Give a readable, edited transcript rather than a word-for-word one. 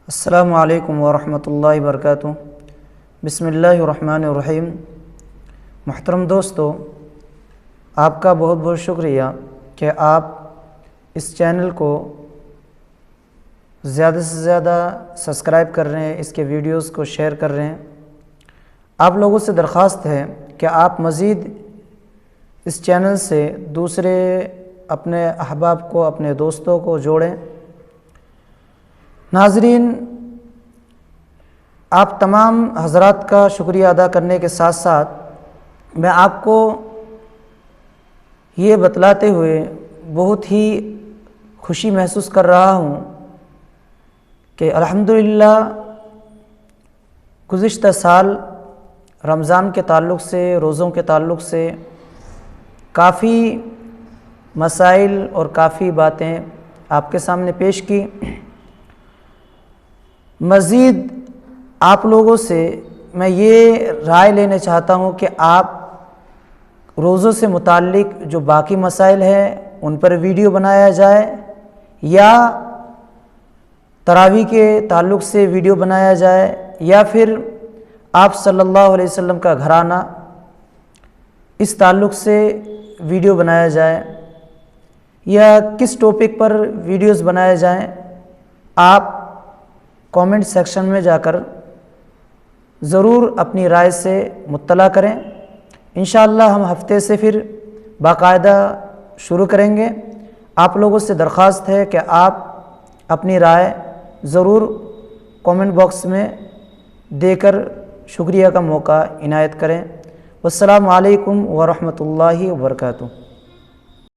السلام علیکم ورحمۃ اللہ وبرکاتہ۔ بسم اللہ الرحمن الرحیم۔ محترم دوستو، آپ کا بہت بہت شکریہ کہ آپ اس چینل کو زیادہ سے زیادہ سبسکرائب کر رہے ہیں، اس کے ویڈیوز کو شیئر کر رہے ہیں۔ آپ لوگوں سے درخواست ہے کہ آپ مزید اس چینل سے دوسرے اپنے احباب کو، اپنے دوستوں کو جوڑیں۔ ناظرین، آپ تمام حضرات کا شکریہ ادا کرنے کے ساتھ ساتھ میں آپ کو یہ بتلاتے ہوئے بہت ہی خوشی محسوس کر رہا ہوں کہ الحمدللہ گزشتہ سال رمضان کے تعلق سے، روزوں کے تعلق سے کافی مسائل اور کافی باتیں آپ کے سامنے پیش کی۔ مزید آپ لوگوں سے میں یہ رائے لینا چاہتا ہوں کہ آپ روزوں سے متعلق جو باقی مسائل ہیں ان پر ویڈیو بنایا جائے، یا تراویح کے تعلق سے ویڈیو بنایا جائے، یا پھر آپ صلی اللہ علیہ وسلم کا گھرانہ اس تعلق سے ویڈیو بنایا جائے، یا کس ٹاپک پر ویڈیوز بنائے جائیں۔ آپ کامنٹ سیکشن میں جا کر ضرور اپنی رائے سے مطلع کریں۔ انشاءاللہ ہم ہفتے سے پھر باقاعدہ شروع کریں گے۔ آپ لوگوں سے درخواست ہے کہ آپ اپنی رائے ضرور کامنٹ باکس میں دے کر شکریہ کا موقع عنایت کریں۔ والسلام علیکم ورحمۃ اللہ وبرکاتہ۔